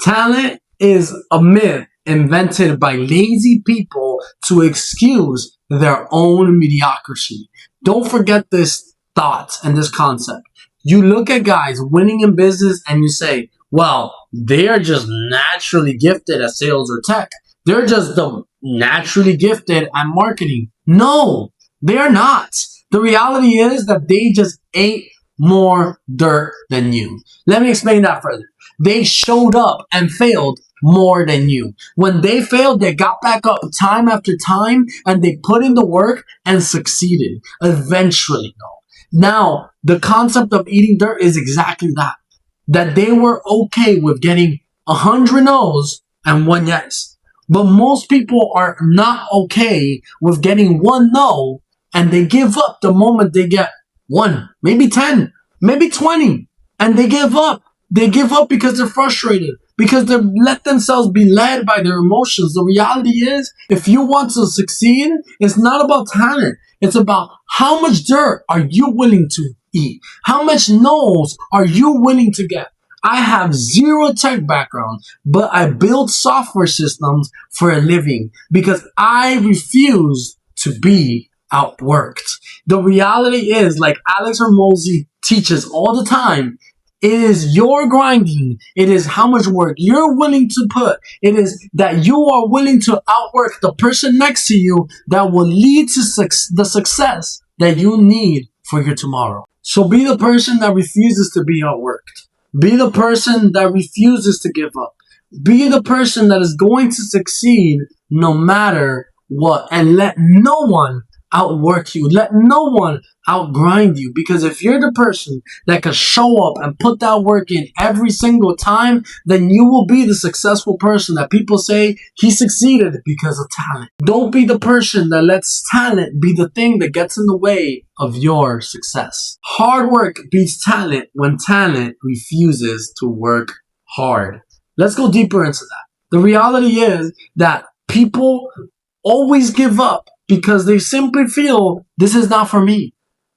Talent is a myth invented by lazy people to excuse their own mediocrity. Don't forget this thought and this concept. You look at guys winning in business and you say, well, they are just naturally gifted at sales or tech. They're just naturally gifted at marketing. No, they're not. The reality is that they just ate more dirt than you. Let me explain that further. They showed up and failed more than you. When they failed, they got back up time after time and they put in the work and succeeded eventually. Now, the concept of eating dirt is exactly that. That they were okay with getting 100 no's and 1 yes. But most people are not okay with getting 1 no and they give up the moment they get 1, maybe 10, maybe 20, and they give up. They give up because they're frustrated, because they let themselves be led by their emotions. The reality is, if you want to succeed, it's not about talent. It's about how much dirt are you willing to eat? How much no's are you willing to get? I have zero tech background, but I build software systems for a living because I refuse to be outworked. The reality is, like Alex Hormozi teaches all the time, it is your grinding. It is how much work you're willing to put. It is that you are willing to outwork the person next to you that will lead to the success that you need for your tomorrow. So be the person that refuses to be outworked. Be the person that refuses to give up. Be the person that is going to succeed no matter what. And let no one outwork you. Let no one outgrind you. Because if you're the person that can show up and put that work in every single time, then you will be the successful person that people say he succeeded because of talent. Don't be the person that lets talent be the thing that gets in the way of your success. Hard work beats talent when talent refuses to work hard. Let's go deeper into that. The reality is that people always give up because they simply feel this is not for me.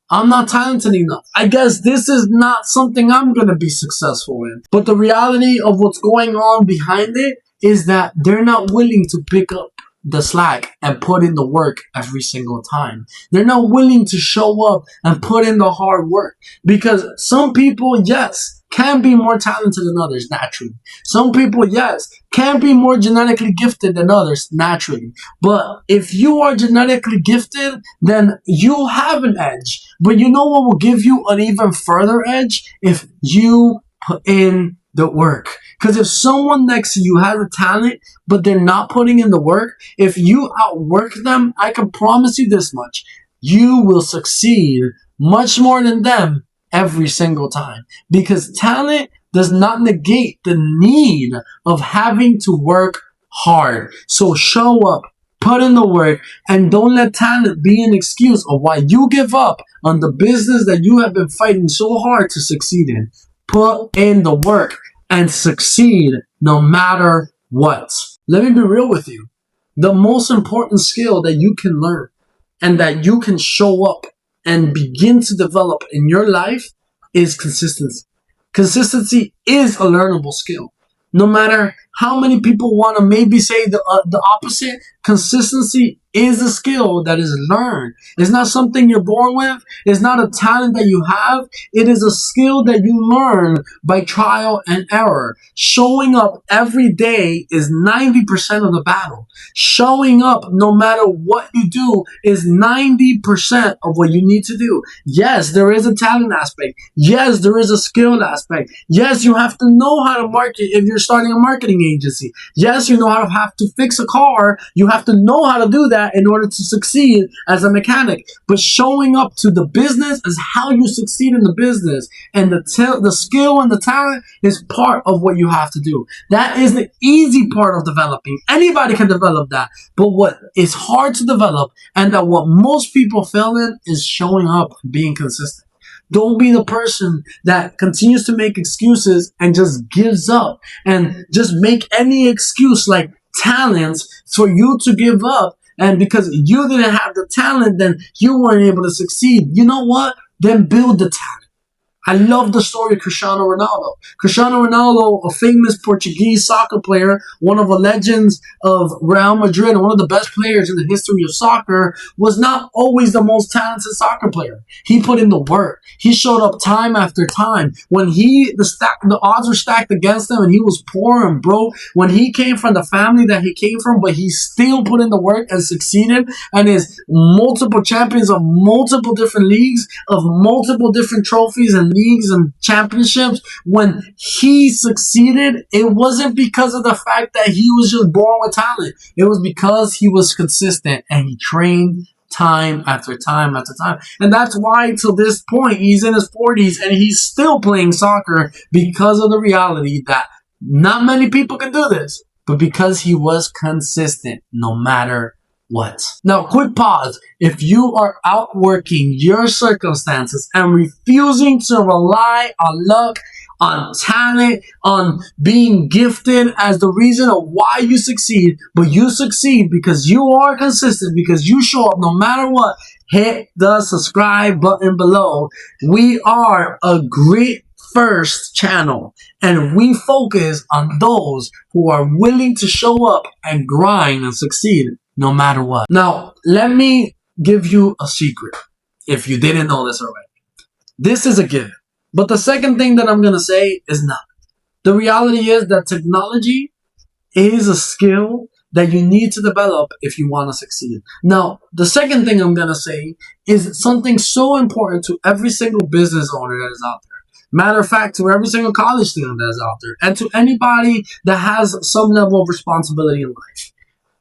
I'm not talented enough. I guess this is not something I'm going to be successful in. But the reality of what's going on behind it is that they're not willing to pick up the slack and put in the work every single time. They're not willing to show up and put in the hard work. Because some people, yes, can be more talented than others naturally. Some people, yes, can be more genetically gifted than others naturally. But if you are genetically gifted, then you have an edge. But you know what will give you an even further edge? If you put in the work. Because if someone next to you has a talent, but they're not putting in the work, if you outwork them, I can promise you this much. You will succeed much more than them every single time. Because talent does not negate the need of having to work hard. So show up, put in the work, and don't let talent be an excuse of why you give up on the business that you have been fighting so hard to succeed in. Put in the work and succeed no matter what. Let me be real with you. The most important skill that you can learn and that you can show up and begin to develop in your life is consistency. Consistency is a learnable skill. No matter how many people want to maybe say the opposite, consistency is a skill that is learned. It's not something you're born with. It's not a talent that you have. It is a skill that you learn by trial and error. Showing up every day is 90% of the battle. Showing up no matter what you do is 90% of what you need to do. Yes, there is a talent aspect. Yes, there is a skill aspect. Yes, you have to know how to market if you're starting a marketing agency. Yes, you know how to have to fix a car. You have to know how to do that in order to succeed as a mechanic. But showing up to the business is how you succeed in the business. And the skill and the talent is part of what you have to do. That is the easy part of developing. Anybody can develop that. But what is hard to develop and that what most people fail in is showing up and being consistent. Don't be the person that continues to make excuses and just gives up and just make any excuse like talents for you to give up. And because you didn't have the talent, then you weren't able to succeed. You know what? Then build the talent. I love the story of Cristiano Ronaldo. Cristiano Ronaldo, a famous Portuguese soccer player, one of the legends of Real Madrid, one of the best players in the history of soccer, was not always the most talented soccer player. He put in the work. He showed up time after time. When the odds were stacked against him and he was poor and broke, when he came from the family that he came from, but he still put in the work and succeeded, and is multiple champions of multiple different leagues, of multiple different trophies and leagues and championships. When he succeeded, it wasn't because of the fact that he was just born with talent. It was because he was consistent and he trained time after time after time. And that's why to this point he's in his 40s and he's still playing soccer, because of the reality that not many people can do this, but because he was consistent no matter what. Now, quick pause. If you are outworking your circumstances and refusing to rely on luck, on talent, on being gifted as the reason of why you succeed, but you succeed because you are consistent, because you show up no matter what, hit the subscribe button below. We are a great first channel, and we focus on those who are willing to show up and grind and succeed no matter what. Now, let me give you a secret if you didn't know this already. This is a given. But the second thing that I'm going to say is not. The reality is that technology is a skill that you need to develop if you want to succeed. Now, the second thing I'm going to say is something so important to every single business owner that is out there. Matter of fact, to every single college student that is out there, and to anybody that has some level of responsibility in life.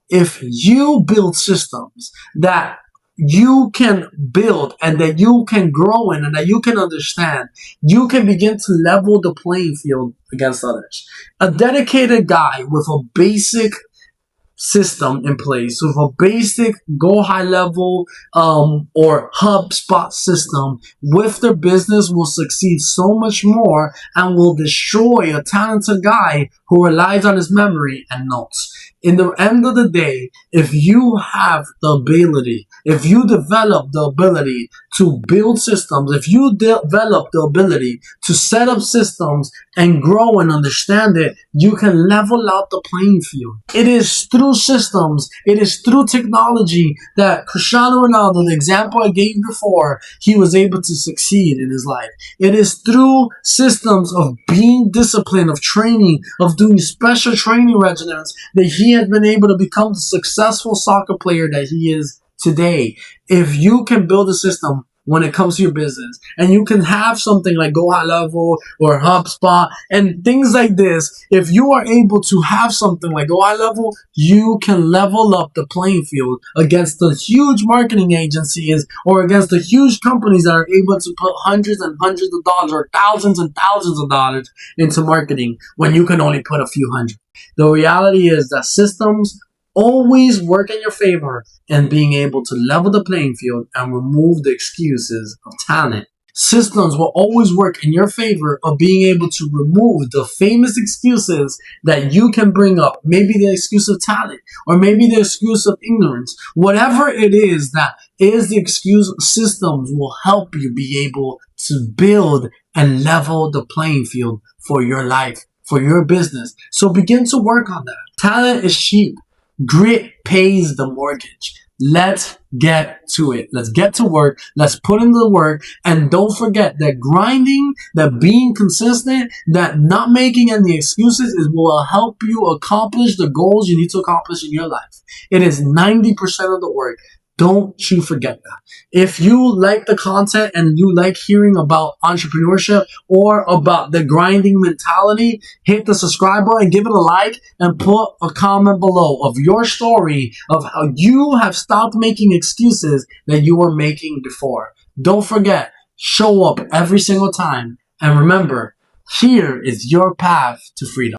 If you build systems that you can build and that you can grow in and that you can understand, you can begin to level the playing field against others. A dedicated guy with a basic system in place, with a basic go high level or HubSpot system with their business will succeed so much more and will destroy a talented guy who relies on his memory and notes. In the end of the day, if you have the ability, if you develop the ability to build systems, if you develop the ability to set up systems and grow and understand it, you can level out the playing field. It is through systems, it is through technology that Cristiano Ronaldo, the example I gave before, he was able to succeed in his life. It is through systems of being disciplined, of training, of doing special training regimens that he has been able to become the successful soccer player that he is today. If you can build a system when it comes to your business, and you can have something like Go High Level or HubSpot and things like this, if you are able to have something like Go High Level, you can level up the playing field against the huge marketing agencies or against the huge companies that are able to put hundreds and hundreds of dollars or thousands and thousands of dollars into marketing when you can only put a few hundred. The reality is that systems always work in your favor in being able to level the playing field and remove the excuses of talent. Systems will always work in your favor of being able to remove the famous excuses that you can bring up. Maybe the excuse of talent, or maybe the excuse of ignorance. Whatever it is that is the excuse, systems will help you be able to build and level the playing field for your life, for your business. So begin to work on that. Talent is cheap. Grit pays the mortgage. Let's get to it. Let's get to work. Let's put in the work. And don't forget that grinding, that being consistent, that not making any excuses is what will help you accomplish the goals you need to accomplish in your life. It is 90% of the work. Don't you forget that. If you like the content and you like hearing about entrepreneurship or about the grinding mentality, hit the subscribe button, give it a like, and put a comment below of your story of how you have stopped making excuses that you were making before. Don't forget, show up every single time. And remember, here is your path to freedom.